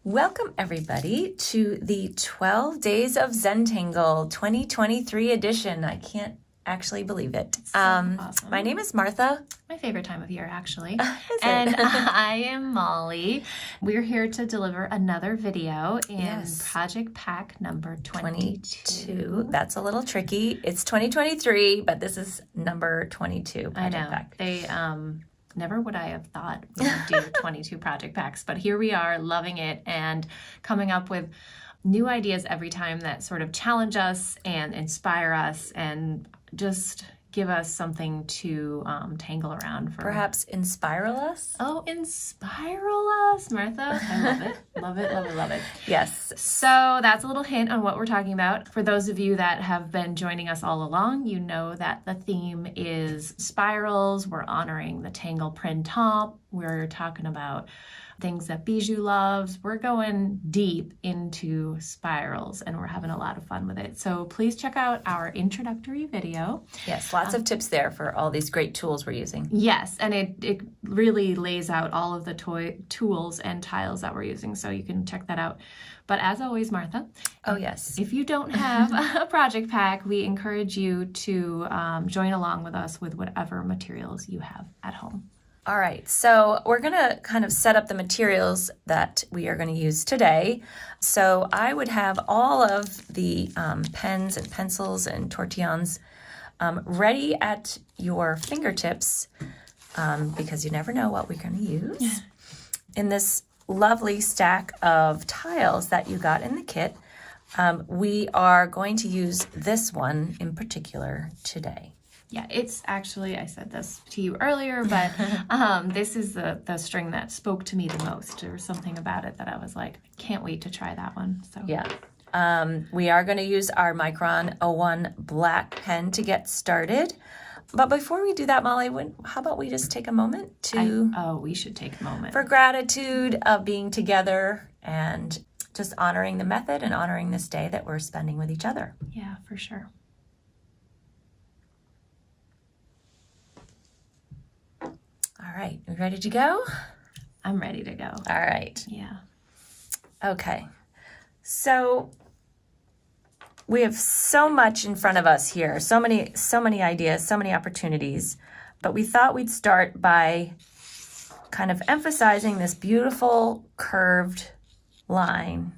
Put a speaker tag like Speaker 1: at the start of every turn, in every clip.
Speaker 1: Welcome, everybody, to the 12 Days of Zentangle 2023 edition. I can't actually believe it.
Speaker 2: Awesome.
Speaker 1: My name is Martha.
Speaker 2: My favorite time of year, actually.
Speaker 1: And
Speaker 2: I am Molly. We're here to deliver another video in Project Pack number 22.
Speaker 1: That's a little tricky. It's 2023, but this is number 22 Project Pack.
Speaker 2: They, never would I have thought we would do 22 project packs, but here we are loving it and coming up with new ideas every time that sort of challenge us and inspire us and just give us something to tangle around for.
Speaker 1: Perhaps inspiral us?
Speaker 2: Oh, inspiral us, Martha. I love it. Love it, love it, love it.
Speaker 1: Yes.
Speaker 2: So that's a little hint on what we're talking about. For those of you that have been joining us all along, you know that the theme is spirals. We're honoring the Tangle printemps. We're talking about things that Bijou loves. We're going deep into spirals and we're having a lot of fun with it. So please check out our introductory video.
Speaker 1: Yes, lots of tips there for all these great tools we're using.
Speaker 2: Yes, and it really lays out all of the tools and tiles that we're using, so you can check that out. But as always, Martha.
Speaker 1: Oh, yes.
Speaker 2: If you don't have a project pack, we encourage you to join along with us with whatever materials you have at home.
Speaker 1: All right, so we're going to kind of set up the materials that we are going to use today. So I would have all of the pens and pencils and tortillons ready at your fingertips because you never know what we're going to use. In this lovely stack of tiles that you got in the kit, we are going to use this one in particular today.
Speaker 2: Yeah, it's actually, I said this to you earlier, but this is the string that spoke to me the most. There was something about it that I was like, I can't wait to try that one. So
Speaker 1: yeah. We are going to use our Micron 01 black pen to get started. But before we do that, Molly, how about we just take a moment
Speaker 2: we should take a moment.
Speaker 1: For gratitude of being together and just honoring the method and honoring this day that we're spending with each other.
Speaker 2: Yeah, for sure.
Speaker 1: All right, you ready to go?
Speaker 2: I'm ready to go.
Speaker 1: All right.
Speaker 2: Yeah.
Speaker 1: Okay. So we have so much in front of us here, so many ideas, so many opportunities, but we thought we'd start by kind of emphasizing this beautiful curved line.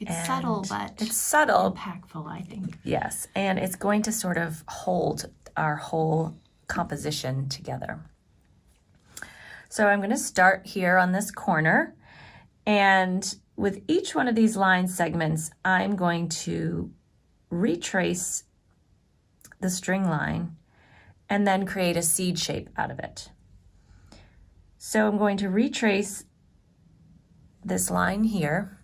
Speaker 2: It's subtle, but
Speaker 1: it's subtle,
Speaker 2: impactful, I think.
Speaker 1: Yes, and it's going to sort of hold our whole composition together. So I'm going to start here on this corner, and with each one of these line segments, I'm going to retrace the string line and then create a seed shape out of it. So I'm going to retrace this line here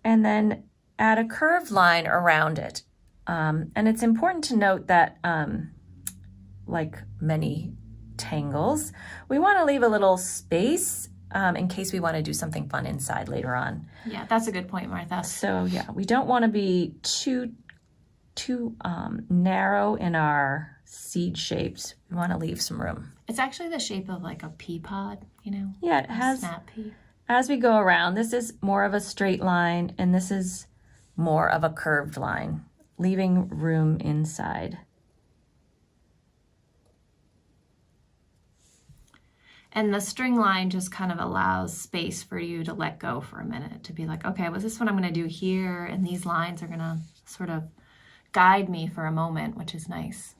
Speaker 1: and then add a curved line around it. And it's important to note that, like many tangles, we want to leave a little space in case we want to do something fun inside later on.
Speaker 2: Yeah, that's a good point, Martha.
Speaker 1: So yeah, we don't want to be too narrow in our seed shapes. We want to leave some room.
Speaker 2: It's actually the shape of like a pea pod, you know?
Speaker 1: Yeah, it has.
Speaker 2: Snap pea.
Speaker 1: As we go around, this is more of a straight line, and this is more of a curved line, leaving room inside.
Speaker 2: And the string line just kind of allows space for you to let go for a minute, to be like, okay, well, this is what I'm going to do here, and these lines are going to sort of guide me for a moment, which is nice.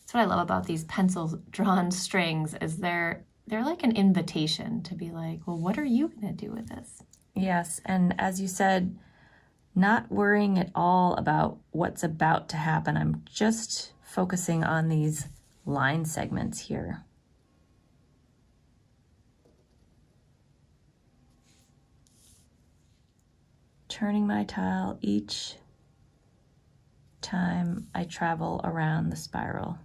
Speaker 2: That's what I love about these pencil-drawn strings, is they're like an invitation to be like, well, what are you going to do with this?
Speaker 1: Yes, and as you said, not worrying at all about what's about to happen. I'm just focusing on these line segments here. Turning my tile each time I travel around the spiral.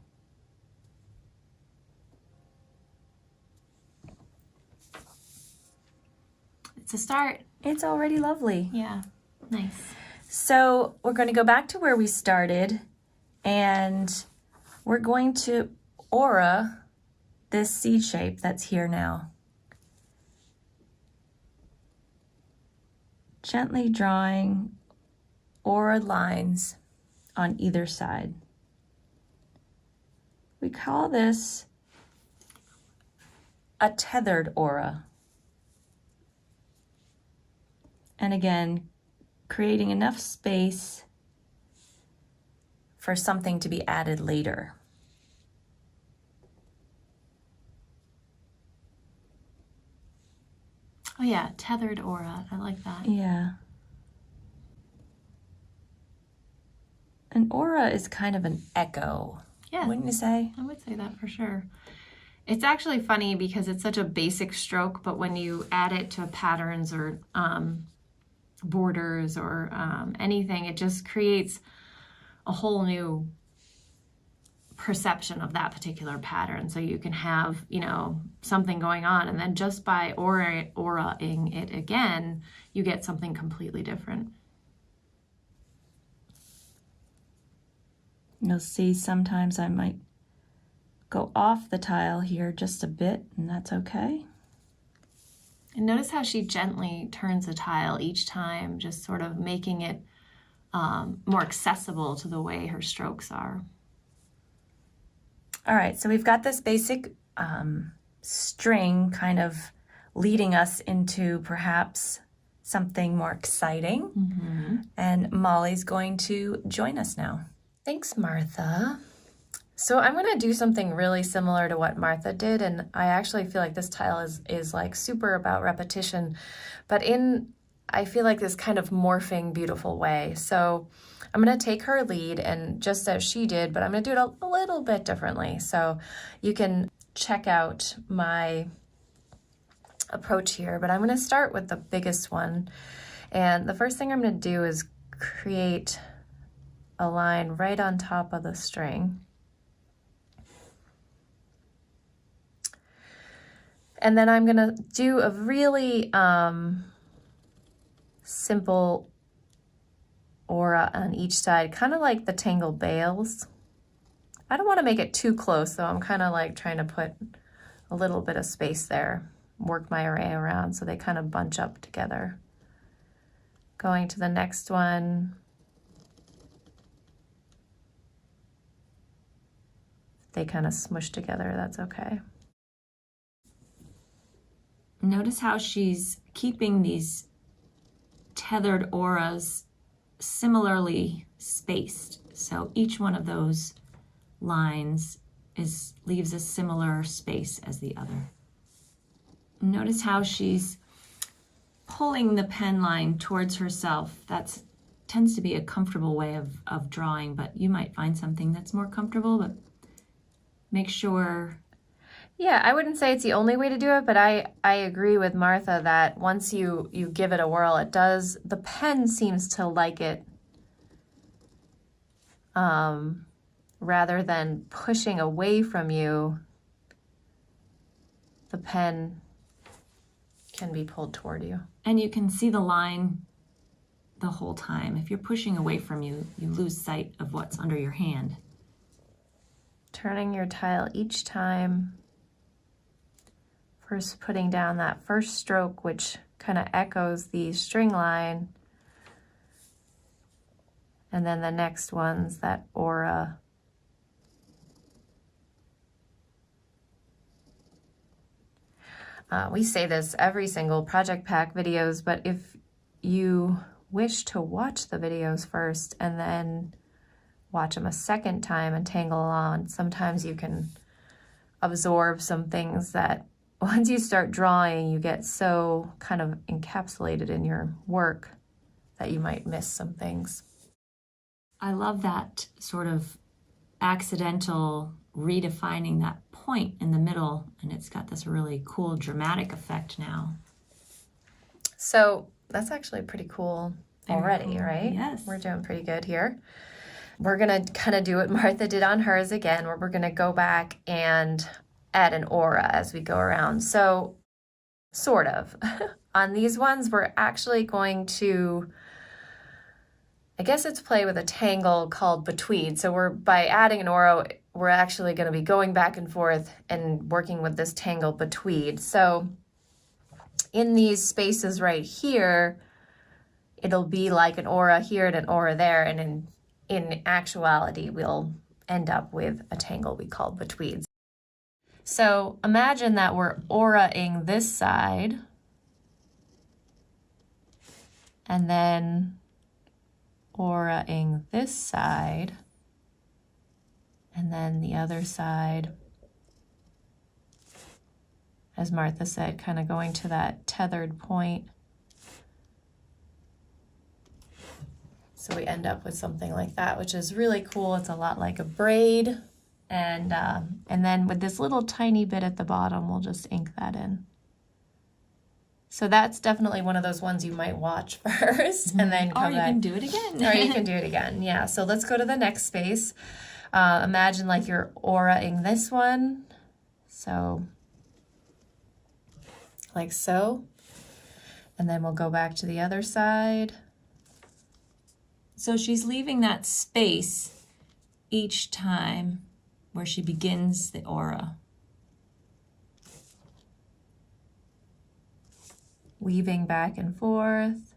Speaker 2: It's a start.
Speaker 1: It's already lovely.
Speaker 2: Yeah, nice.
Speaker 1: So we're going to go back to where we started, and we're going to aura this seed shape that's here now. Gently drawing aura lines on either side. We call this a tethered aura. And again, creating enough space for something to be added later.
Speaker 2: Oh yeah, tethered aura. I like that.
Speaker 1: Yeah. An aura is kind of an echo.
Speaker 2: Yeah.
Speaker 1: Wouldn't you say?
Speaker 2: I would say that for sure. It's actually funny because it's such a basic stroke, but when you add it to patterns or borders or anything, it just creates a whole new perception of that particular pattern. So you can have, you know, something going on, and then just by auraing it again, you get something completely different.
Speaker 1: You'll see sometimes I might go off the tile here just a bit, and that's okay.
Speaker 2: And notice how she gently turns the tile each time, just sort of making it more accessible to the way her strokes are.
Speaker 1: All right, so we've got this basic string kind of leading us into perhaps something more exciting.
Speaker 2: Mm-hmm.
Speaker 1: And Molly's going to join us now.
Speaker 3: Thanks, Martha. So I'm going to do something really similar to what Martha did, and I actually feel like this tile is like super about repetition, but I feel like this kind of morphing, beautiful way. So I'm going to take her lead and just as she did, but I'm going to do it a little bit differently. So you can check out my approach here, but I'm going to start with the biggest one. And the first thing I'm going to do is create a line right on top of the string. And then I'm going to do a really simple aura on each side, kind of like the tangle bales. I don't want to make it too close, so I'm kind of like trying to put a little bit of space there, work my array around so they kind of bunch up together. Going to the next one. They kind of smush together, that's okay.
Speaker 1: Notice how she's keeping these tethered auras similarly spaced. So each one of those lines leaves a similar space as the other. Notice how she's pulling the pen line towards herself. That tends to be a comfortable way of drawing, but you might find something that's more comfortable, but make sure.
Speaker 3: Yeah, I wouldn't say it's the only way to do it, but I agree with Martha that once you give it a whirl, the pen seems to like it rather than pushing away from you. The pen can be pulled toward you.
Speaker 1: And you can see the line the whole time. If you're pushing away from you, you lose sight of what's under your hand.
Speaker 3: Turning your tile each time. First putting down that first stroke, which kind of echoes the string line. And then the next one's that aura. We say this every single Project Pack videos, but if you wish to watch the videos first and then watch them a second time and tangle along, sometimes you can absorb some things that once you start drawing, you get so kind of encapsulated in your work that you might miss some things.
Speaker 1: I love that sort of accidental redefining that point in the middle, and it's got this really cool dramatic effect now.
Speaker 3: So that's actually pretty cool already,
Speaker 1: cool.
Speaker 3: Right?
Speaker 1: Yes.
Speaker 3: We're doing pretty good here. We're going to kind of do what Martha did on hers again, where we're going to go back and add an aura as we go around. So sort of. On these ones, we're actually going to, I guess it's play with a tangle called between. So by adding an aura, we're actually going to be going back and forth and working with this tangle between. So in these spaces right here, it'll be like an aura here and an aura there, and in actuality, we'll end up with a tangle we call betweens. So imagine that we're aura-ing this side, and then aura-ing this side, and then the other side, as Martha said, kind of going to that tethered point. So we end up with something like that, which is really cool. It's a lot like a braid. And then with this little tiny bit at the bottom, we'll just ink that in. So that's definitely one of those ones you might watch first and then come back.
Speaker 2: Or you can do it again.
Speaker 3: Or you can do it again, yeah. So let's go to the next space. Imagine like you're aura-ing this one. So, like so. And then we'll go back to the other side.
Speaker 1: So she's leaving that space each time where she begins the aura.
Speaker 3: Weaving back and forth.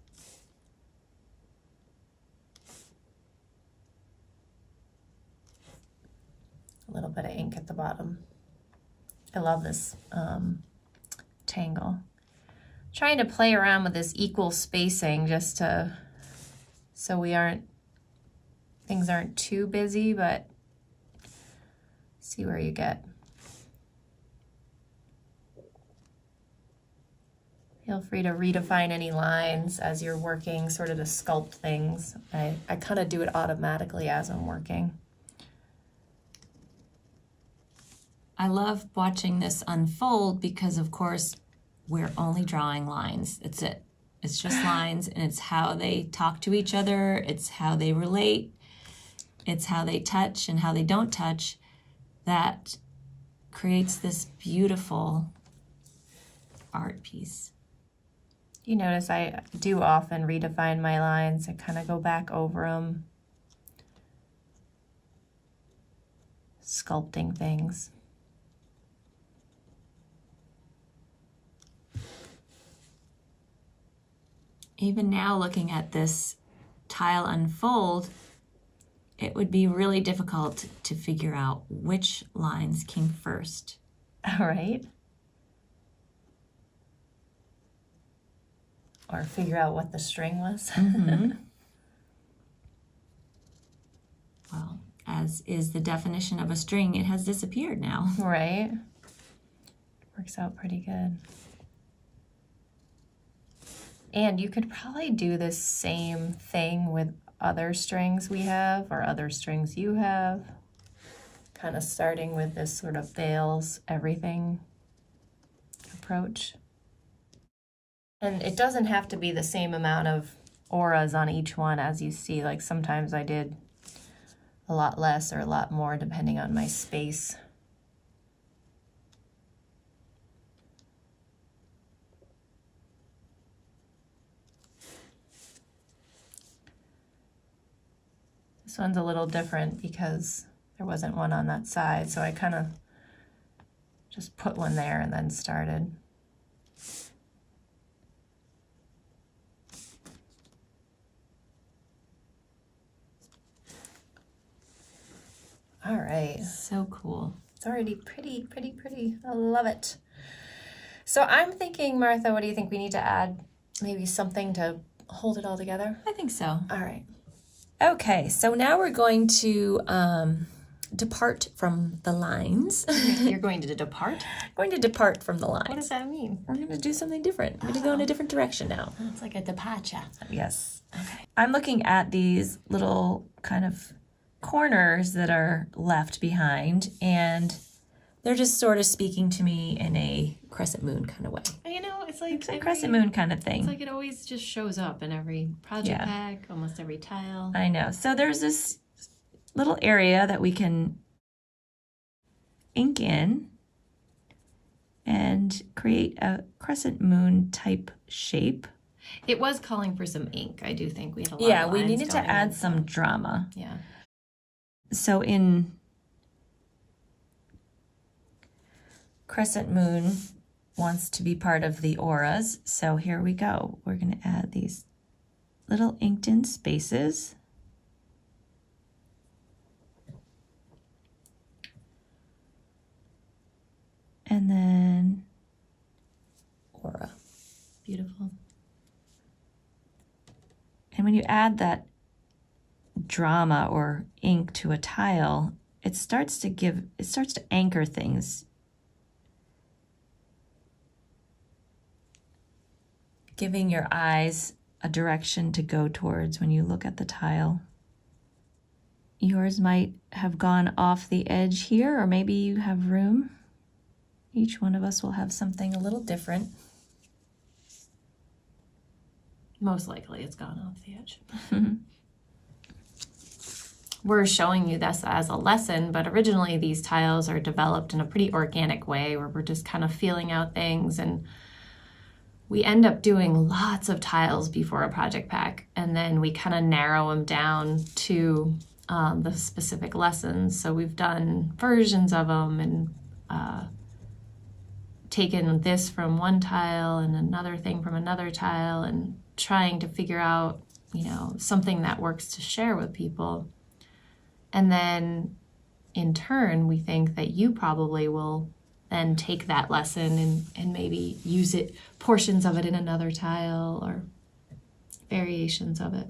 Speaker 3: A little bit of ink at the bottom. I love this tangle. Trying to play around with this equal spacing just to, so things aren't too busy, but see where you get. Feel free to redefine any lines as you're working, sort of to sculpt things. I kind of do it automatically as I'm working.
Speaker 1: I love watching this unfold because, of course, we're only drawing lines. It's it. It's just lines, and it's how they talk to each other. It's how they relate. It's how they touch and how they don't touch that creates this beautiful art piece.
Speaker 3: You notice I do often redefine my lines and kind of go back over them, sculpting things.
Speaker 1: Even now, looking at this tile unfold, it would be really difficult to figure out which lines came first.
Speaker 3: All right. Or figure out what the string was.
Speaker 1: Mm-hmm. Well, as is the definition of a string, it has disappeared now.
Speaker 3: Right. Works out pretty good. And you could probably do this same thing with other strings we have or other strings you have. Kind of starting with this sort of veils everything approach. And it doesn't have to be the same amount of auras on each one as you see. Like sometimes I did a lot less or a lot more depending on my space. This one's a little different because there wasn't one on that side, so I kind of just put one there and then started. All right.
Speaker 1: So cool.
Speaker 3: It's already pretty, pretty, pretty. I love it. So I'm thinking, Martha, what do you think we need to add? Maybe something to hold it all together?
Speaker 1: I think so.
Speaker 3: All right.
Speaker 1: Okay, so now we're going to depart from the lines.
Speaker 2: You're going to depart?
Speaker 1: Going to depart from the lines.
Speaker 2: What does that mean?
Speaker 1: We're going to do something different. We're going to go in a different direction now.
Speaker 2: It's like a departure.
Speaker 1: Yes. Okay. I'm looking at these little kind of corners that are left behind, and they're just sort of speaking to me in a crescent moon kind of way.
Speaker 2: You know, it's like
Speaker 1: a crescent moon kind of thing.
Speaker 2: It's like it always just shows up in every project pack, almost every tile.
Speaker 1: I know. So there's this little area that we can ink in and create a crescent moon type shape.
Speaker 2: It was calling for some ink. I do think we had a lot
Speaker 1: Yeah,
Speaker 2: of
Speaker 1: we
Speaker 2: lines
Speaker 1: needed to
Speaker 2: going
Speaker 1: add
Speaker 2: in,
Speaker 1: some
Speaker 2: so.
Speaker 1: drama.
Speaker 2: Yeah.
Speaker 1: So in crescent moon wants to be part of the auras. So here we go. We're going to add these little inked in spaces. And then aura.
Speaker 2: Beautiful.
Speaker 1: And when you add that drama or ink to a tile, it starts to anchor things. Giving your eyes a direction to go towards when you look at the tile. Yours might have gone off the edge here, or maybe you have room. Each one of us will have something a little different.
Speaker 2: Most likely it's gone off the edge. We're showing you this as a lesson, but originally these tiles are developed in a pretty organic way where we're just kind of feeling out things, and we end up doing lots of tiles before a project pack, and then we kind of narrow them down to the specific lessons. So we've done versions of them and taken this from one tile and another thing from another tile and trying to figure out, something that works to share with people. And then in turn, we think that you probably will then take that lesson and maybe use it, portions of it in another tile or variations of it.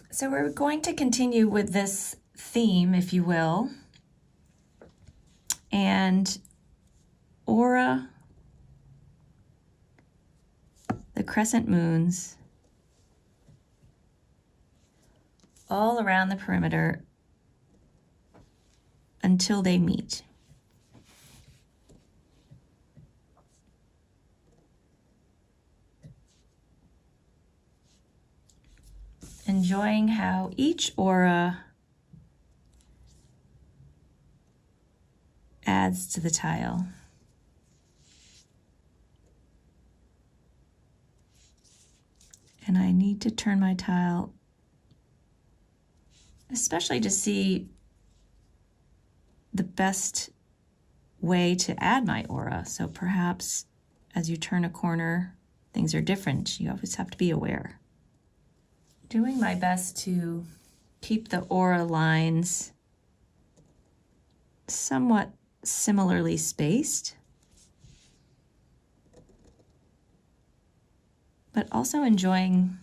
Speaker 1: So we're going to continue with this theme, if you will. And aura, the crescent moons, all around the perimeter until they meet. Enjoying how each aura adds to the tile. And I need to turn my tile, especially to see the best way to add my aura. So perhaps as you turn a corner, things are different. You always have to be aware. Doing my best to keep the aura lines somewhat similarly spaced, but also enjoying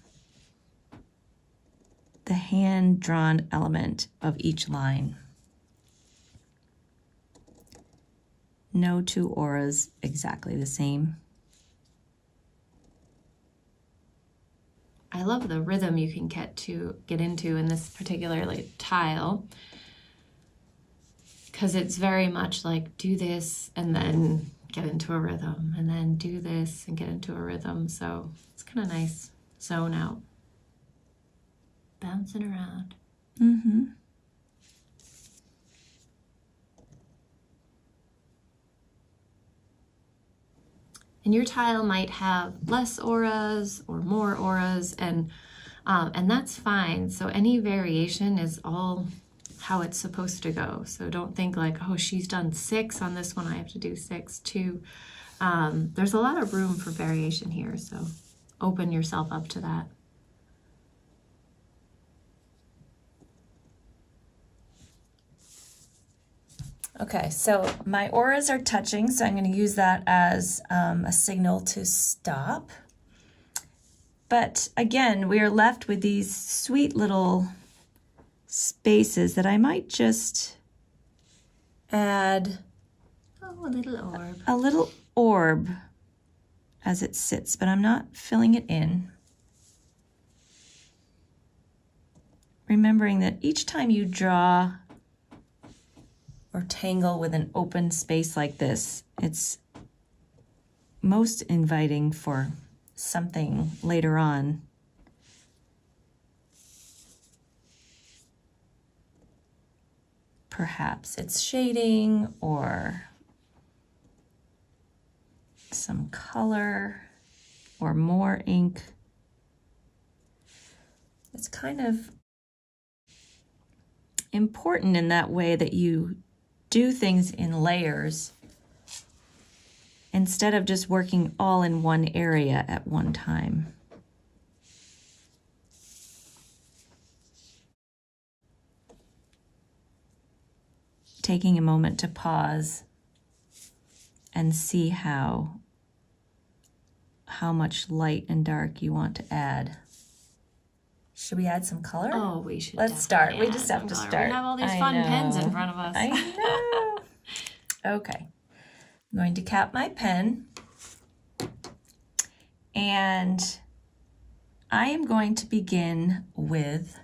Speaker 1: the hand-drawn element of each line. No two auras exactly the same.
Speaker 2: I love the rhythm you can get into in this particular tile, because it's very much like do this and then get into a rhythm, and then do this and get into a rhythm. So it's kind of nice, zone out, bouncing around.
Speaker 1: Mm-hmm.
Speaker 2: And your tile might have less auras or more auras, and that's fine. So any variation is all how it's supposed to go. So don't think like, oh, she's done 6 on this one, I have to do 6 too. There's a lot of room for variation here, so open yourself up to that.
Speaker 1: Okay, so my auras are touching, so I'm going to use that as a signal to stop. But again, we are left with these sweet little spaces that I might just add
Speaker 2: Oh, a little orb.
Speaker 1: a little orb as it sits, but I'm not filling it in. Remembering that each time you draw or tangle with an open space like this, it's most inviting for something later on. Perhaps it's shading or some color or more ink. It's kind of important in that way that you do things in layers instead of just working all in one area at one time. Taking a moment to pause and see how much light and dark you want to add. Should we add some color?
Speaker 2: Oh, we should.
Speaker 1: Let's start. We just have to start.
Speaker 2: We have all these fun pens in front of us.
Speaker 1: I know. Okay. I'm going to cap my pen. And I am going to begin with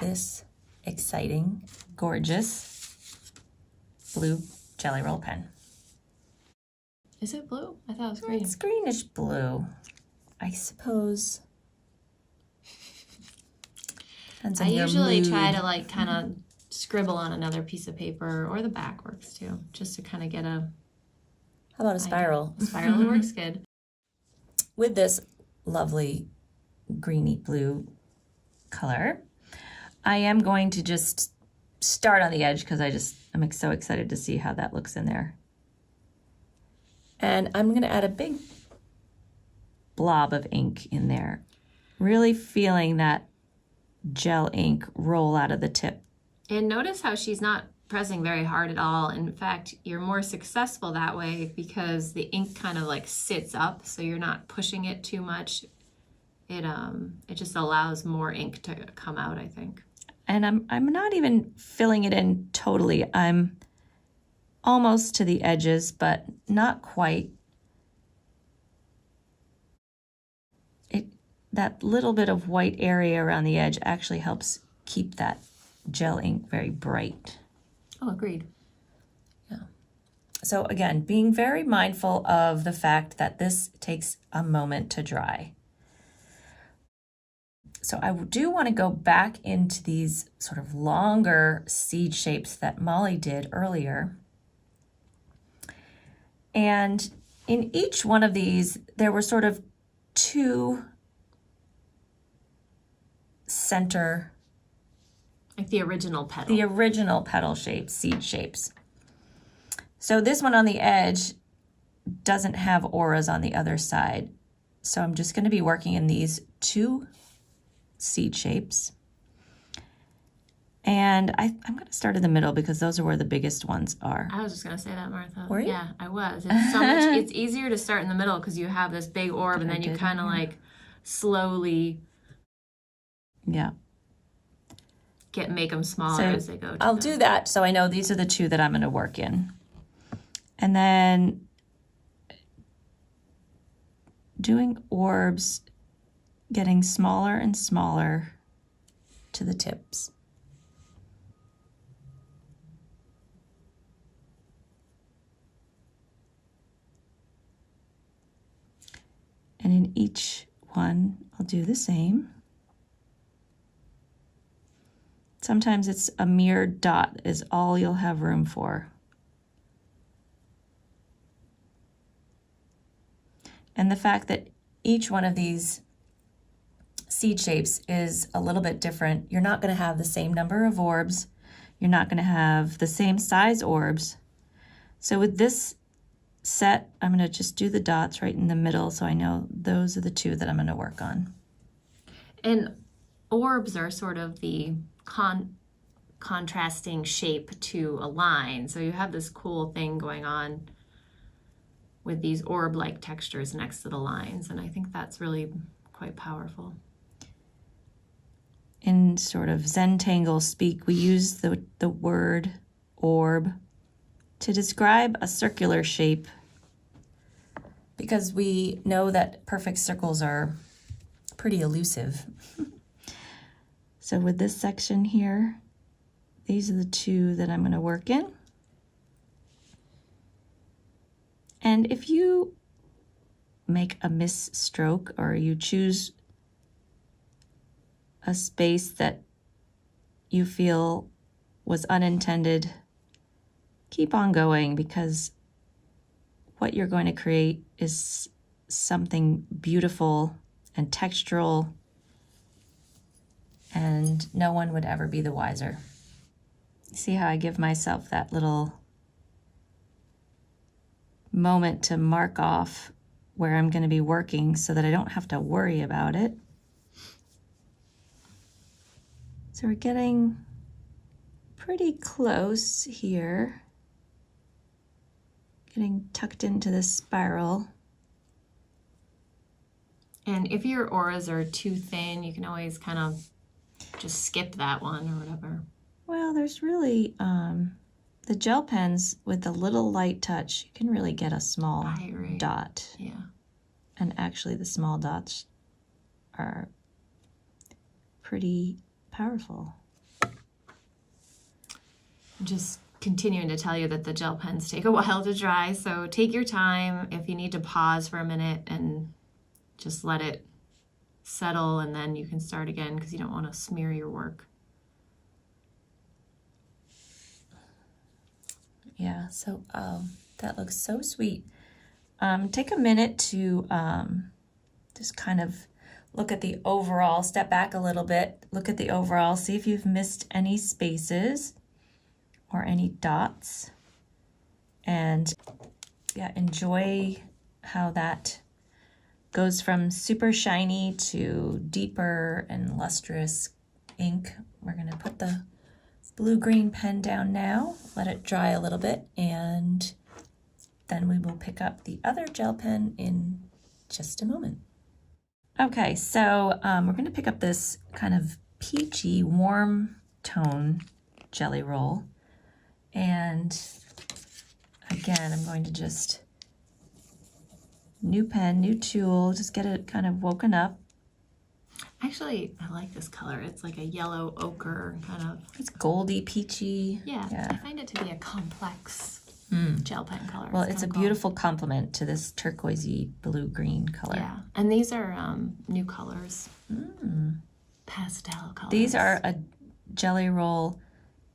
Speaker 1: this exciting, gorgeous blue Jelly Roll pen.
Speaker 2: Is it blue? I thought it was green.
Speaker 1: It's greenish blue, I suppose. Depends on
Speaker 2: I
Speaker 1: your
Speaker 2: usually
Speaker 1: mood.
Speaker 2: try to like kind of scribble on another piece of paper, or the back works too, just to kind of get a...
Speaker 1: How about a spiral?
Speaker 2: A spiral works good.
Speaker 1: With this lovely greeny blue color, I am going to just start on the edge because I'm so excited to see how that looks in there. And I'm going to add a big blob of ink in there, really feeling that gel ink roll out of the tip.
Speaker 2: And notice how she's not pressing very hard at all. In fact, you're more successful that way because the ink kind of like sits up, so you're not pushing it too much. It just allows more ink to come out, I think.
Speaker 1: And I'm not even filling it in totally. I'm almost to the edges, but not quite. That little bit of white area around the edge actually helps keep that gel ink very bright.
Speaker 2: Oh, agreed.
Speaker 1: Yeah. So again, being very mindful of the fact that this takes a moment to dry. So I do want to go back into these sort of longer seed shapes that Molly did earlier. And in each one of these, there were sort of two center,
Speaker 2: like the original petal.
Speaker 1: The original petal shapes, seed shapes. So this one on the edge doesn't have auras on the other side. So I'm just going to be working in these two seed shapes. And I'm going to start in the middle because those are where the biggest ones are.
Speaker 2: I was just going to say that, Martha.
Speaker 1: Were you?
Speaker 2: Yeah, I was. It's so much. It's easier to start in the middle because you have this big orb, and then you kind of like slowly make them smaller as they go.
Speaker 1: I'll do that so I know these are the two that I'm going to work in. And then doing orbs, getting smaller and smaller to the tips. And in each one, I'll do the same. Sometimes it's a mere dot is all you'll have room for. And the fact that each one of these seed shapes is a little bit different. You're not going to have the same number of orbs. You're not going to have the same size orbs. So with this set, I'm going to just do the dots right in the middle so I know those are the two that I'm going to work on.
Speaker 2: And orbs are sort of the contrasting shape to a line. So you have this cool thing going on with these orb-like textures next to the lines, and I think that's really quite powerful.
Speaker 1: In sort of Zentangle speak, we use the word orb to describe a circular shape because we know that perfect circles are pretty elusive. So with this section here, these are the two that I'm going to work in. And if you make a misstroke or you choose a space that you feel was unintended, keep on going because what you're going to create is something beautiful and textural, and no one would ever be the wiser. See how I give myself that little moment to mark off where I'm going to be working so that I don't have to worry about it. So we're getting pretty close here, getting tucked into this spiral.
Speaker 2: And if your auras are too thin, you can always kind of just skip that one or whatever.
Speaker 1: Well, there's really, the gel pens with a little light touch, you can really get a small dot.
Speaker 2: Yeah.
Speaker 1: And actually the small dots are pretty powerful.
Speaker 2: I'm just continuing to tell you that the gel pens take a while to dry, so take your time. If you need to pause for a minute and just let it settle, and then you can start again because you don't want to smear your work.
Speaker 1: Yeah, so that looks so sweet. Take a minute to just kind of look at the overall, step back a little bit, look at the overall, see if you've missed any spaces or any dots. And yeah, enjoy how that goes from super shiny to deeper and lustrous ink. We're gonna put the blue-green pen down now, let it dry a little bit, and then we will pick up the other gel pen in just a moment. Okay, so we're going to pick up this kind of peachy, warm tone jelly roll. And again, I'm going to just, new pen, new tool, just get it kind of woken up.
Speaker 2: Actually, I like this color. It's like a yellow ochre kind of.
Speaker 1: It's goldy, peachy.
Speaker 2: Yeah, I find it to be a complex gel pen color.
Speaker 1: Well, it's a beautiful complement to this turquoisey blue-green color.
Speaker 2: Yeah, and these are new colors. Pastel colors.
Speaker 1: These are a Jelly Roll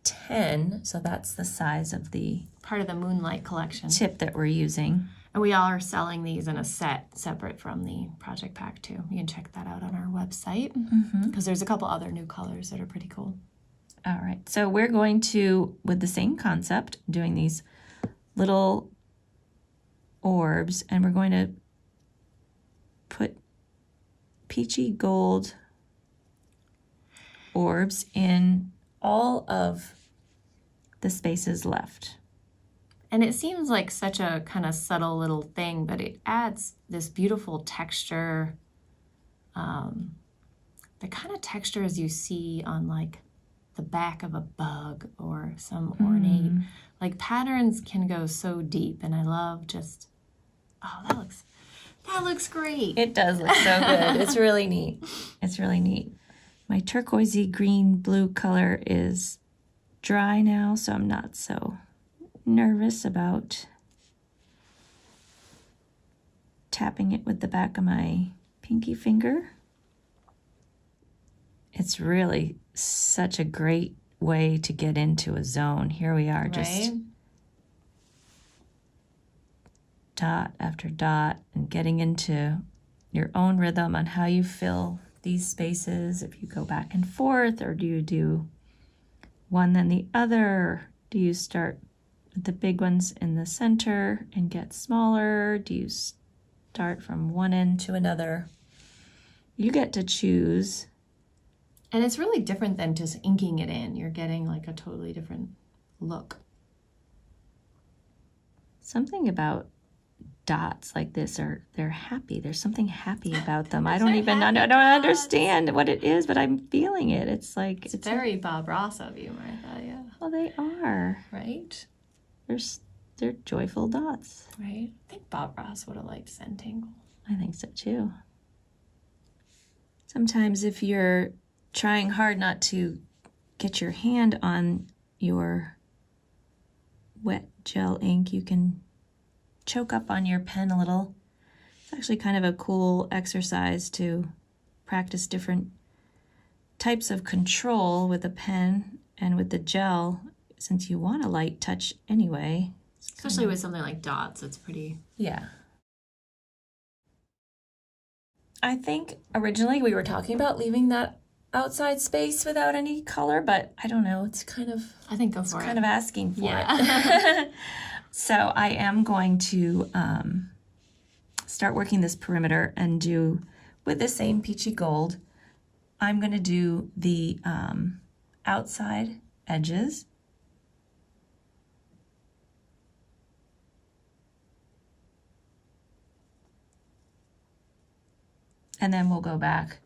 Speaker 1: 10, so that's the size of the
Speaker 2: part of the Moonlight collection
Speaker 1: tip that we're using.
Speaker 2: And we are selling these in a set separate from the Project Pack too. You can check that out on our website because there's a couple other new colors that are pretty cool.
Speaker 1: All right, so we're going to, with the same concept, doing these little orbs, and we're going to put peachy gold orbs in all of the spaces left.
Speaker 2: And it seems like such a kind of subtle little thing, but it adds this beautiful texture, the kind of textures you see on like the back of a bug or some ornate, like patterns can go so deep. And I love just, oh, that looks great.
Speaker 1: It does look so good. It's really neat. It's really neat. My turquoisey green blue color is dry now, so I'm not so nervous about tapping it with the back of my pinky finger. It's really such a great way to get into a zone. Here we are, just dot after dot and getting into your own rhythm on how you fill these spaces. If you go back and forth, or do you do one then the other? Do you start with the big ones in the center and get smaller? Do you start from one end to another? You get to choose.
Speaker 2: And it's really different than just inking it in. You're getting like a totally different look.
Speaker 1: Something about dots like this they're happy. There's something happy about them. I don't understand what it is, but I'm feeling it. It's like
Speaker 2: it's very Bob Ross of you, Martha. Yeah.
Speaker 1: Well, they are.
Speaker 2: Right?
Speaker 1: They're joyful dots.
Speaker 2: Right? I think Bob Ross would have liked Zentangle.
Speaker 1: I think so too. Sometimes if you're trying hard not to get your hand on your wet gel ink, you can choke up on your pen a little. It's actually kind of a cool exercise to practice different types of control with a pen and with the gel, since you want a light touch anyway.
Speaker 2: Especially with something like dots, it's pretty...
Speaker 1: Yeah. I think originally we were talking about leaving that outside space without any color, but I don't know. It's kind of,
Speaker 2: I think go for it.
Speaker 1: kind of asking for
Speaker 2: Yeah.
Speaker 1: it. So I am going to start working this perimeter and do, with the same peachy gold, I'm going to do the outside edges. And then we'll go back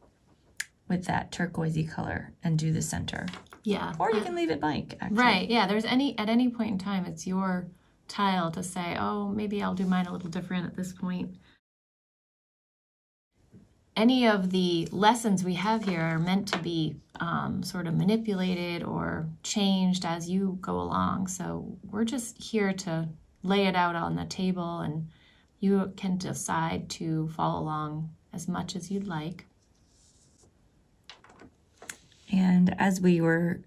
Speaker 1: with that turquoisey color and do the center.
Speaker 2: Yeah.
Speaker 1: Or you can leave it blank, actually.
Speaker 2: Right. Yeah. At any point in time, it's your tile to say, oh, maybe I'll do mine a little different at this point. Any of the lessons we have here are meant to be sort of manipulated or changed as you go along. So we're just here to lay it out on the table, and you can decide to follow along as much as you'd like.
Speaker 1: And as we were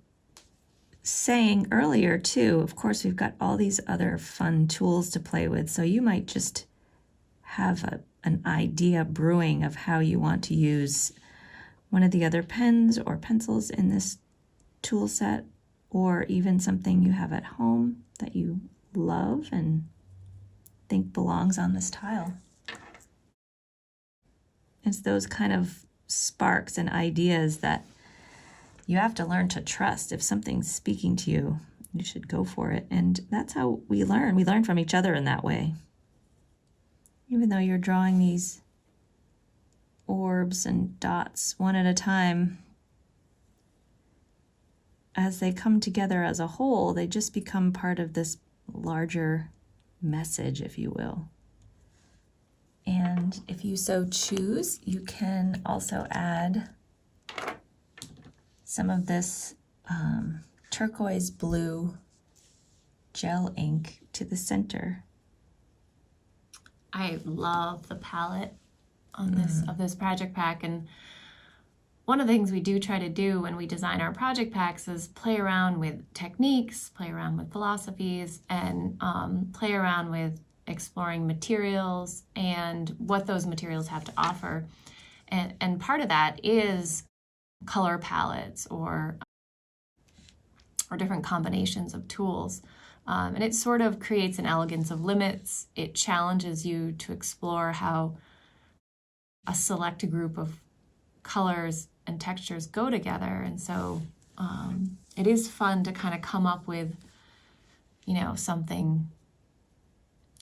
Speaker 1: saying earlier too, of course, we've got all these other fun tools to play with. So you might just have an idea brewing of how you want to use one of the other pens or pencils in this tool set, or even something you have at home that you love and think belongs on this tile. It's those kind of sparks and ideas that you have to learn to trust. If something's speaking to you, you should go for it. And that's how we learn. We learn from each other in that way. Even though you're drawing these orbs and dots one at a time, as they come together as a whole, they just become part of this larger message, if you will. And if you so choose, you can also add some of this turquoise blue gel ink to the center.
Speaker 2: I love the palette on this project pack, and one of the things we do try to do when we design our project packs is play around with techniques, play around with philosophies, and play around with exploring materials and what those materials have to offer. And part of that is color palettes or different combinations of tools. And it sort of creates an elegance of limits. It challenges you to explore how a select group of colors and textures go together. And so it is fun to kind of come up with, something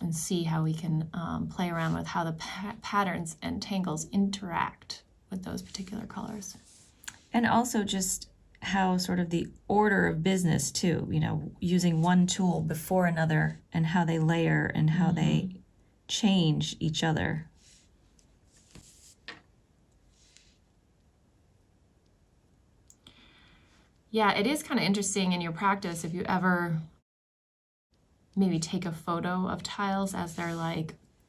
Speaker 2: and see how we can play around with how the patterns and tangles interact with those particular colors.
Speaker 1: And also just how sort of the order of business too, using one tool before another and how they layer and how they change each other.
Speaker 2: Yeah, it is kind of interesting in your practice if you ever maybe take a photo of tiles as they're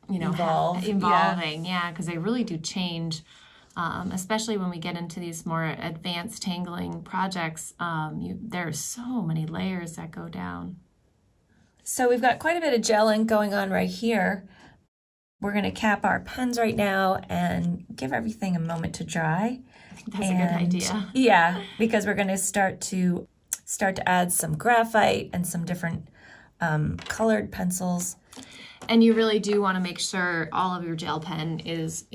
Speaker 2: evolving. Yeah, because they really do change. Especially when we get into these more advanced tangling projects, there are so many layers that go down.
Speaker 1: So we've got quite a bit of gel ink going on right here. We're going to cap our pens right now and give everything a moment to dry.
Speaker 2: I think that's a good idea.
Speaker 1: Yeah, because we're going to start to add some graphite and some different colored pencils.
Speaker 2: And you really do want to make sure all of your gel pen is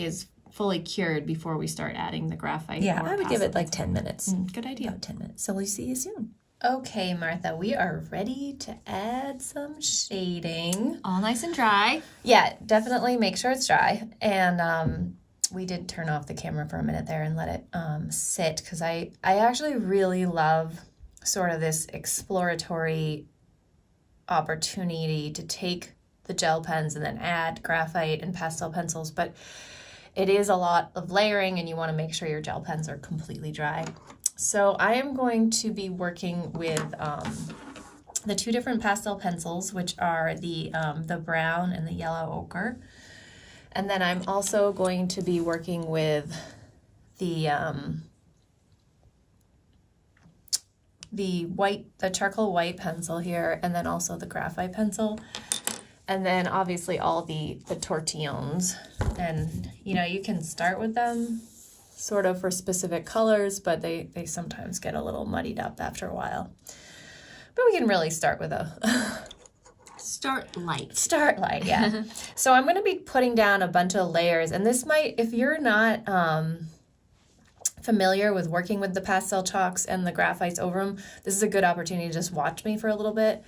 Speaker 2: fully cured before we start adding the graphite.
Speaker 1: Yeah, I would give it like 10 minutes.
Speaker 2: Good idea.
Speaker 1: About 10 minutes. So we'll see you soon.
Speaker 3: Okay, Martha, we are ready to add some shading.
Speaker 2: All nice and dry.
Speaker 3: Yeah, definitely make sure it's dry. And we did turn off the camera for a minute there and let it sit, because I actually really love sort of this exploratory opportunity to take the gel pens and then add graphite and pastel pencils, but it is a lot of layering and you want to make sure your gel pens are completely dry. So I am going to be working with the two different pastel pencils, which are the brown and the yellow ochre. And then I'm also going to be working with the charcoal white pencil here, and then also the graphite pencil. And then obviously all the tortillons. And you can start with them sort of for specific colors, but they sometimes get a little muddied up after a while. But we can really start with a
Speaker 2: Start light.
Speaker 3: Start light, yeah. So I'm going to be putting down a bunch of layers, and this might, if you're not familiar with working with the pastel chalks and the graphites over them, this is a good opportunity to just watch me for a little bit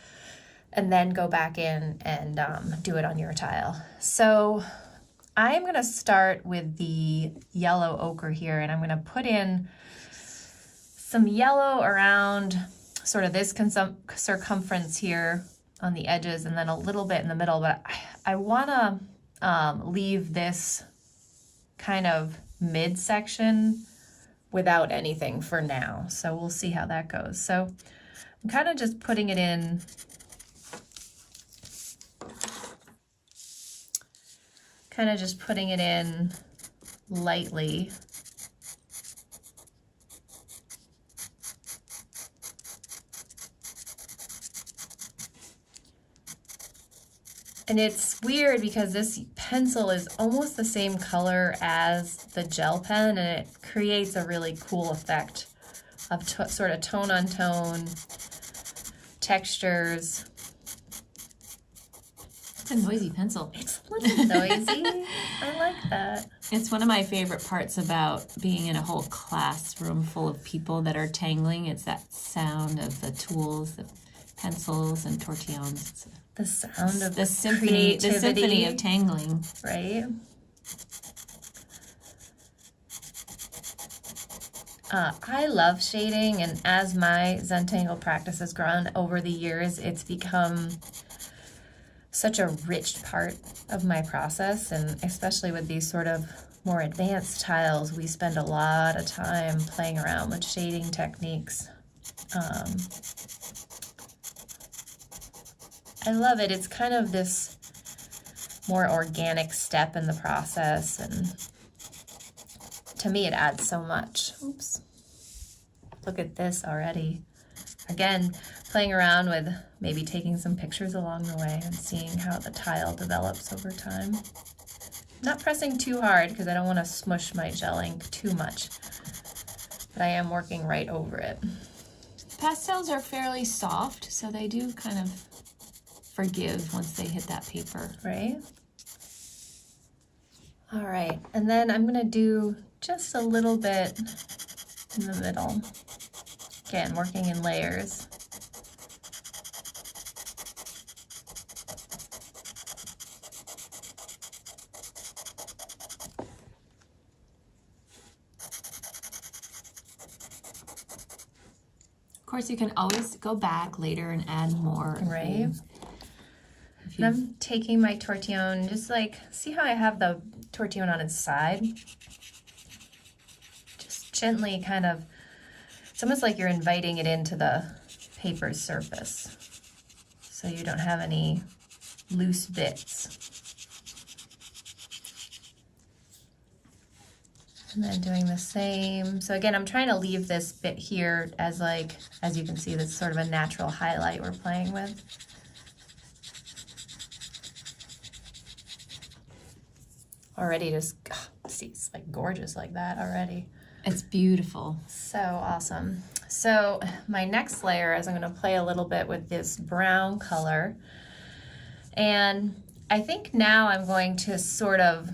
Speaker 3: and then go back in and do it on your tile. So I'm going to start with the yellow ochre here, and I'm going to put in some yellow around sort of this circumference here on the edges, and then a little bit in the middle, but I want to leave this kind of midsection without anything for now. So we'll see how that goes. So I'm kind of just putting it in lightly. And it's weird because this pencil is almost the same color as the gel pen, and it creates a really cool effect of sort of tone on tone textures.
Speaker 2: It's a noisy pencil.
Speaker 3: It's a little noisy. I like that.
Speaker 2: It's one of my favorite parts about being in a whole classroom full of people that are tangling. It's that sound of the tools, the pencils and tortillons.
Speaker 3: The sound of
Speaker 2: the symphony
Speaker 3: creativity,
Speaker 2: of tangling.
Speaker 3: Right? I love shading, and as my Zentangle practice has grown over the years, it's become such a rich part of my process, and especially with these sort of more advanced tiles, we spend a lot of time playing around with shading techniques. I love it. It's kind of this more organic step in the process, and to me it adds so much. Oops. Look at this already. Again, playing around with maybe taking some pictures along the way and seeing how the tile develops over time. Not pressing too hard because I don't want to smush my gel ink too much, but I am working right over it.
Speaker 2: Pastels are fairly soft, so they do kind of forgive once they hit that paper.
Speaker 3: Right? All right, and then I'm gonna do just a little bit in the middle. Again, working in layers.
Speaker 2: Of course, you can always go back later and add more.
Speaker 3: Right. And I'm taking my tortillon, just like, see how I have the tortillon on its side? Just gently kind of, it's almost like you're inviting it into the paper's surface, so you don't have any loose bits. And then doing the same. So again, I'm trying to leave this bit here as like, as you can see, this is sort of a natural highlight we're playing with. Already just, see, it's like gorgeous like that already.
Speaker 2: It's beautiful.
Speaker 3: So awesome. So my next layer is I'm going to play a little bit with this brown color. And I think now I'm going to sort of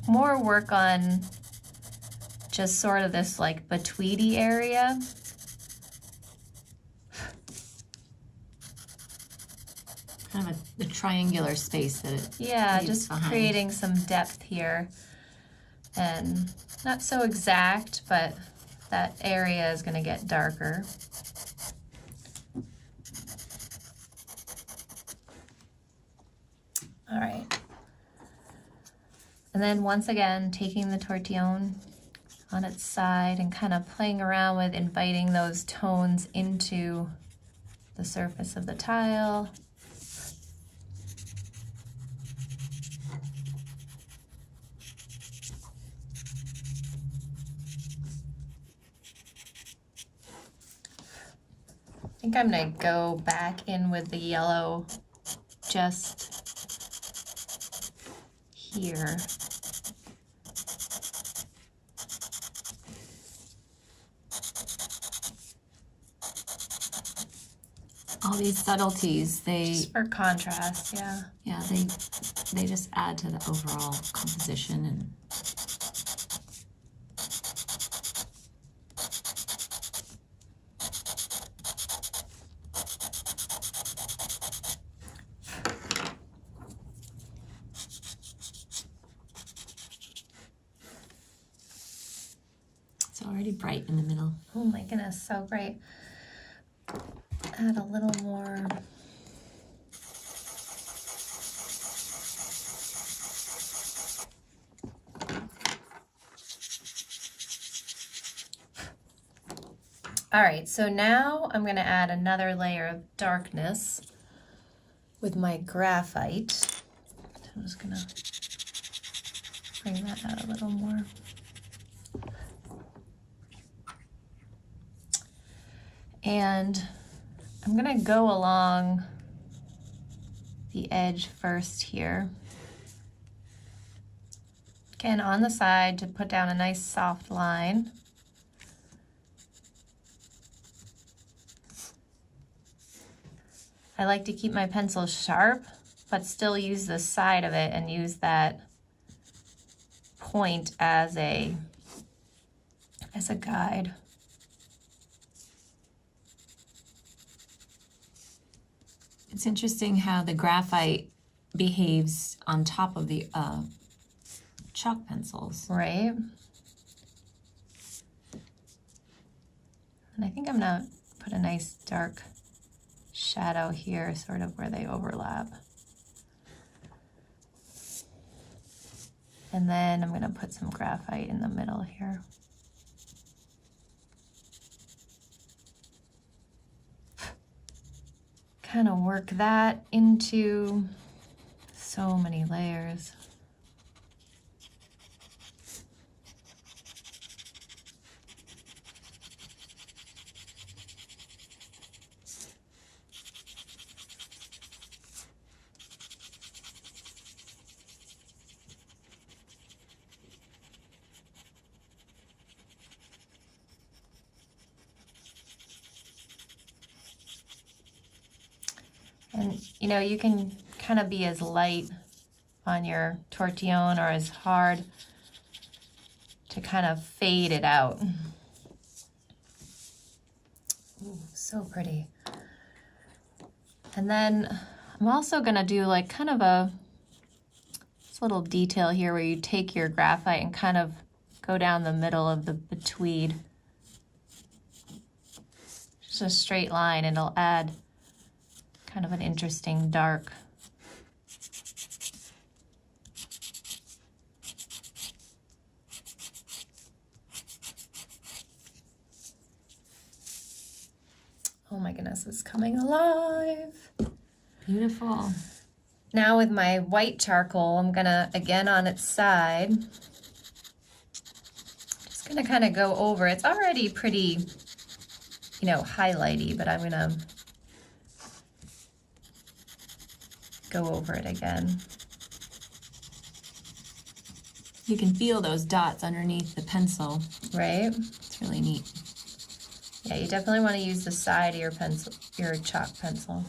Speaker 3: more work on just sort of this like betweedy area.
Speaker 2: Kind of the triangular space that it
Speaker 3: just
Speaker 2: behind.
Speaker 3: Creating some depth here, and not so exact, but that area is going to get darker. All right, and then once again taking the tortillon on its side and kind of playing around with inviting those tones into the surface of the tile. I think I'm going to go back in with the yellow just
Speaker 2: here. All these subtleties,
Speaker 3: Just for contrast, yeah.
Speaker 2: yeah, they just add to the overall composition. And it's already bright in the middle.
Speaker 3: Oh my goodness, so great. Add a little more. All right, so now I'm going to add another layer of darkness with my graphite. So I'm just going to bring that out a little more. And I'm going to go along the edge first here. Again, on the side to put down a nice soft line. I like to keep my pencil sharp, but still use the side of it and use that point as a guide.
Speaker 2: It's interesting how the graphite behaves on top of the chalk pencils.
Speaker 3: Right. And I think I'm gonna put a nice dark shadow here, sort of where they overlap. And then I'm gonna put some graphite in the middle here. Kind of work that into so many layers. And, you know, you can kind of be as light on your tortillon or as hard to kind of fade it out. Ooh, so pretty. And then I'm also going to do like kind of this little detail here where you take your graphite and kind of go down the middle of the tweed. Just a straight line, and it'll add kind of an interesting dark. Oh my goodness, it's coming alive.
Speaker 2: Beautiful.
Speaker 3: Now with my white charcoal, I'm gonna, again on its side, just gonna kind of go over. It's already pretty, you know, highlighty, but I'm gonna go over it again.
Speaker 2: You can feel those dots underneath the pencil.
Speaker 3: Right?
Speaker 2: It's really neat.
Speaker 3: Yeah, you definitely want to use the side of your pencil, your chalk pencil.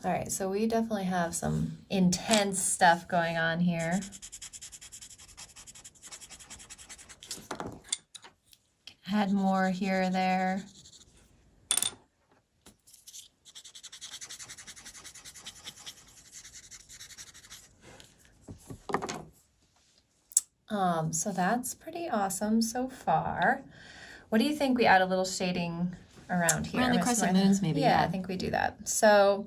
Speaker 3: All right, so we definitely have some intense stuff going on here. Add more here or there. So that's pretty awesome so far. What do you think we add a little shading around here?
Speaker 2: Around the
Speaker 3: Miss
Speaker 2: crescent
Speaker 3: Martha?
Speaker 2: moons, maybe.
Speaker 3: Yeah, I think we do that. So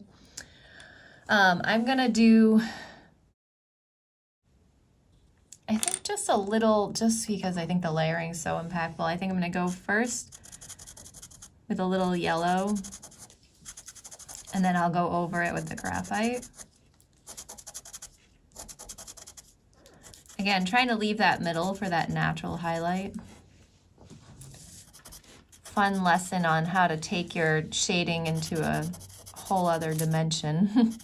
Speaker 3: I'm gonna do, I think just a little, just because I think the layering is so impactful. I think I'm gonna go first with a little yellow, and then I'll go over it with the graphite. Again, trying to leave that middle for that natural highlight. Fun lesson on how to take your shading into a whole other dimension.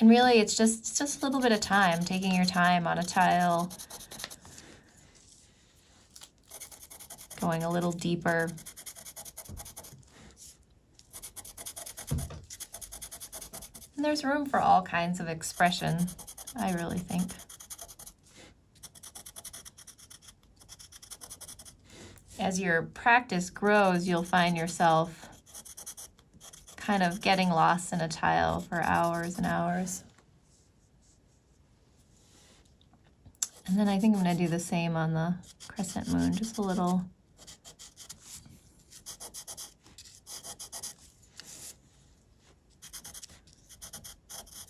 Speaker 3: And really, it's just a little bit of time, taking your time on a tile, going a little deeper. And there's room for all kinds of expression, I really think. As your practice grows, you'll find yourself kind of getting lost in a tile for hours and hours. And then I think I'm going to do the same on the crescent moon, just a little.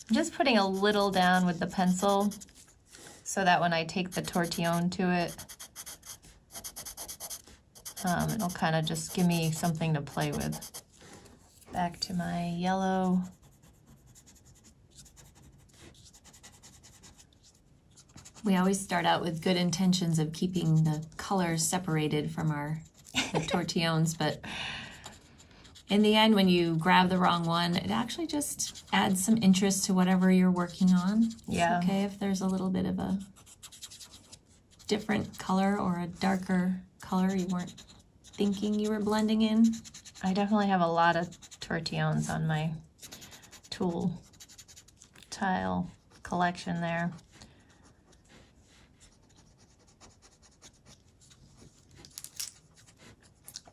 Speaker 3: I'm just putting a little down with the pencil so that when I take the tortillon to it, it'll kind of just give me something to play with. Back to my yellow.
Speaker 1: We always start out with good intentions of keeping the colors separated from the tortillons, but in the end, when you grab the wrong one, it actually just adds some interest to whatever you're working on.
Speaker 3: Yeah.
Speaker 1: It's okay if there's a little bit of a different color or a darker color you weren't thinking you were blending in.
Speaker 3: I definitely have a lot of tortillons on my tool tile collection there.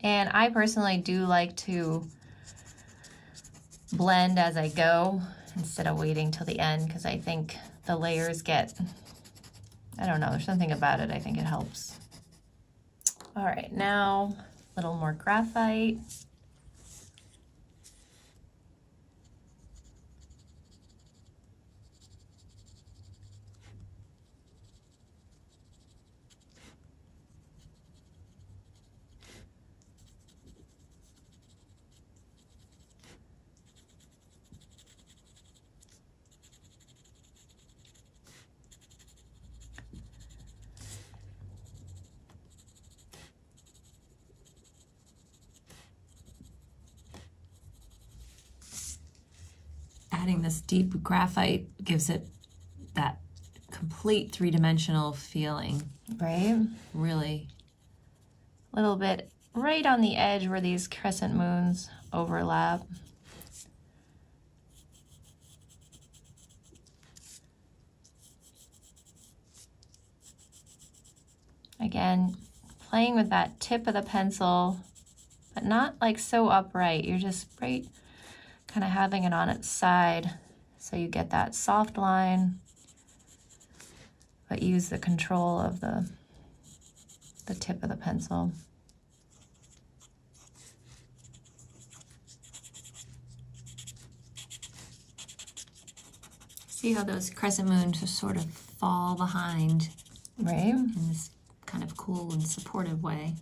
Speaker 3: And I personally do like to blend as I go instead of waiting till the end, because I think the layers get, I don't know, there's something about it, I think it helps. All right, now a little more graphite.
Speaker 1: Adding this deep graphite gives it that complete three-dimensional feeling.
Speaker 3: Right?
Speaker 1: Really.
Speaker 3: A little bit right on the edge where these crescent moons overlap. Again, playing with that tip of the pencil, but not like so upright. You're just right, kind of having it on its side so you get that soft line, but use the control of the tip of the pencil.
Speaker 1: See how those crescent moons just sort of fall behind,
Speaker 3: right?
Speaker 1: In this kind of cool and supportive way.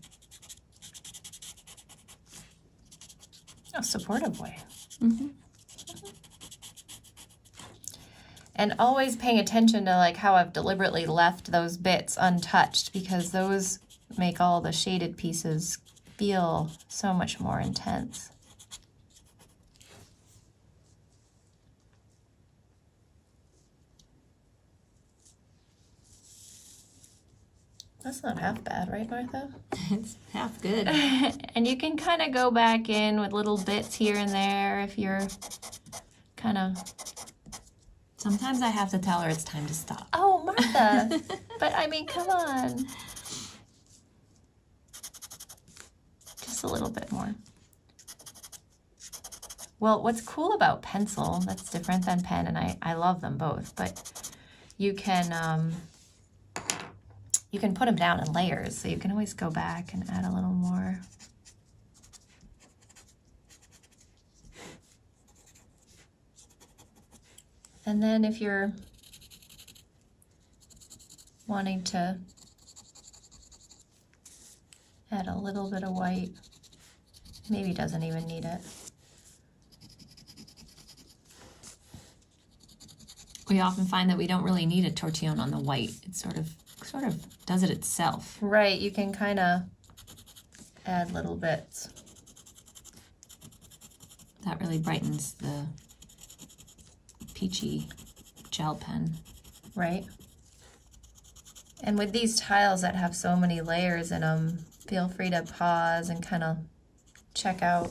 Speaker 3: A supportive way.
Speaker 1: Mm-hmm.
Speaker 3: And always paying attention to like how I've deliberately left those bits untouched, because those make all the shaded pieces feel so much more intense. That's not half bad, right, Martha?
Speaker 1: It's half good.
Speaker 3: And you can kind of go back in with little bits here and there if you're kind of...
Speaker 1: Sometimes I have to tell her it's time to stop.
Speaker 3: Oh, Martha! But I mean, come on. Just a little bit more. Well, what's cool about pencil, that's different than pen, and I love them both, but you can put them down in layers, so you can always go back and add a little more. And then if you're wanting to add a little bit of white, maybe doesn't even need it.
Speaker 1: We often find that we don't really need a tortillon on the white. It sort of does it itself.
Speaker 3: Right, you can kind of add little bits.
Speaker 1: That really brightens the peachy
Speaker 2: gel pen.
Speaker 3: Right? And with these tiles that have so many layers in them, feel free to pause and kind of check out.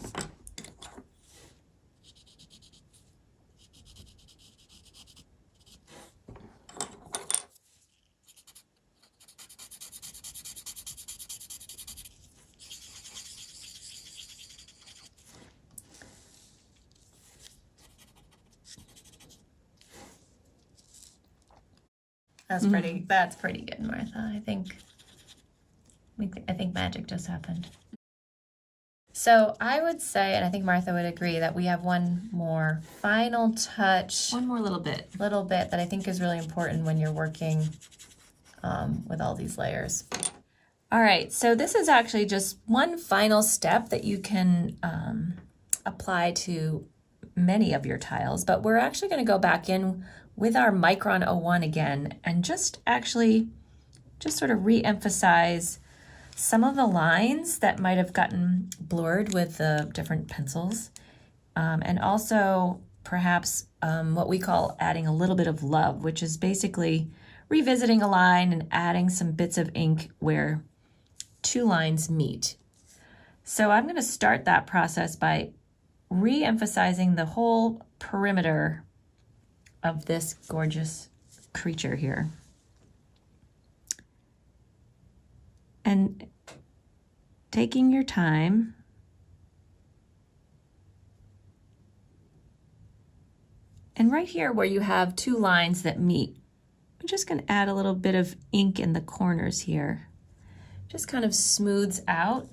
Speaker 3: That's pretty good, Martha. I think magic just happened. So I would say, and I think Martha would agree, that we have one more final touch.
Speaker 2: One more little bit.
Speaker 3: That I think is really important when you're working with all these layers. All right, so this is actually just one final step that you can apply to many of your tiles, but we're actually going to go back in with our Micron 01 again and just sort of re-emphasize some of the lines that might have gotten blurred with the different pencils, and also perhaps what we call adding a little bit of love, which is basically revisiting a line and adding some bits of ink where two lines meet. So I'm going to start that process by re-emphasizing the whole perimeter of this gorgeous creature here. And taking your time, and right here where you have two lines that meet, I'm just going to add a little bit of ink in the corners here. Just kind of smooths out.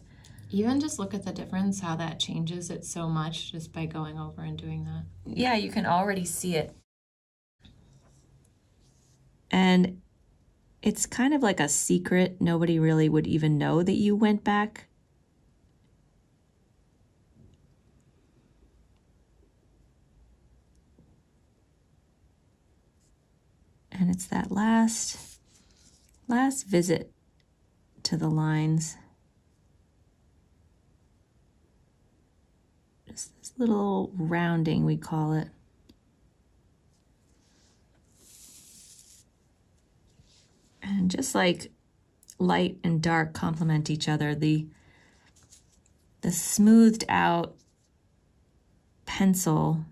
Speaker 2: Even just look at the difference, how that changes it so much just by going over and doing that.
Speaker 3: Yeah, you can already see it.
Speaker 1: And it's kind of like a secret. Nobody really would even know that you went back. And it's that last visit to the lines. Just this little rounding, we call it. And just like light and dark complement each other, the smoothed out pencil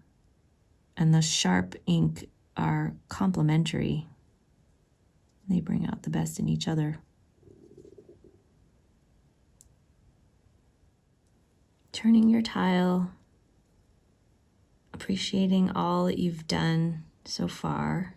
Speaker 1: and the sharp ink are complementary. They bring out the best in each other. Turning your tile, appreciating all that you've done so far.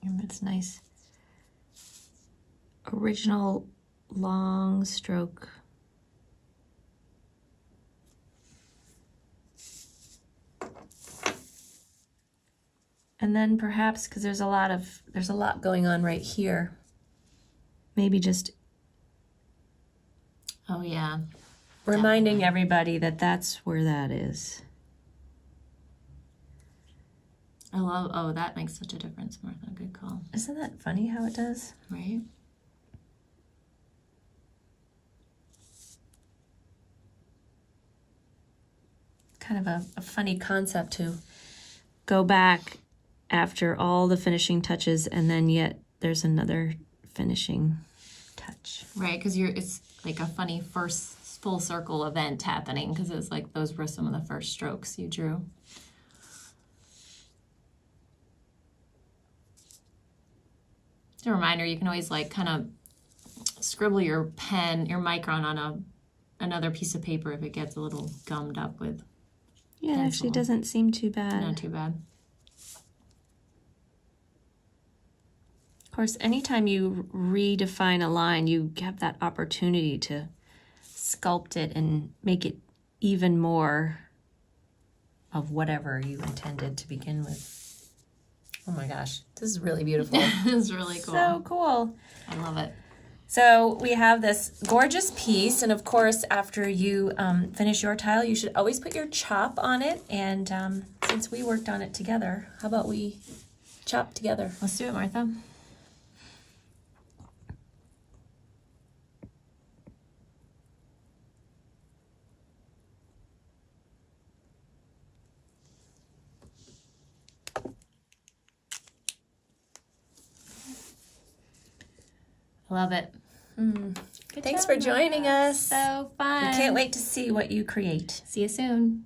Speaker 1: And it's nice original long stroke. And then perhaps, because there's a lot going on right here, maybe just reminding everybody that that's where that is.
Speaker 2: That makes such a difference, Martha. Good call.
Speaker 3: Isn't that funny how it does?
Speaker 2: Right?
Speaker 3: Kind of a funny concept to go back after all the finishing touches and then yet there's another finishing touch.
Speaker 2: Right, because it's like a funny first full circle event happening because it's like those were some of the first strokes you drew. Just a reminder, you can always like kind of scribble your micron on another piece of paper if it gets a little gummed up with
Speaker 1: Yeah, it actually doesn't seem too bad.
Speaker 2: Not too bad.
Speaker 1: Of course, anytime you redefine a line, you have that opportunity to sculpt it and make it even more of whatever you intended to begin with.
Speaker 3: Oh my gosh, this is really beautiful.
Speaker 2: It's really cool.
Speaker 1: So cool.
Speaker 2: I love it.
Speaker 1: So we have this gorgeous piece, and of course, after you finish your tile, you should always put your chop on it. And since we worked on it together, how about we chop together?
Speaker 2: Let's do it, Martha. Love it.
Speaker 1: Thanks for joining us.
Speaker 2: So fun.
Speaker 1: We can't wait to see what you create.
Speaker 2: See you soon.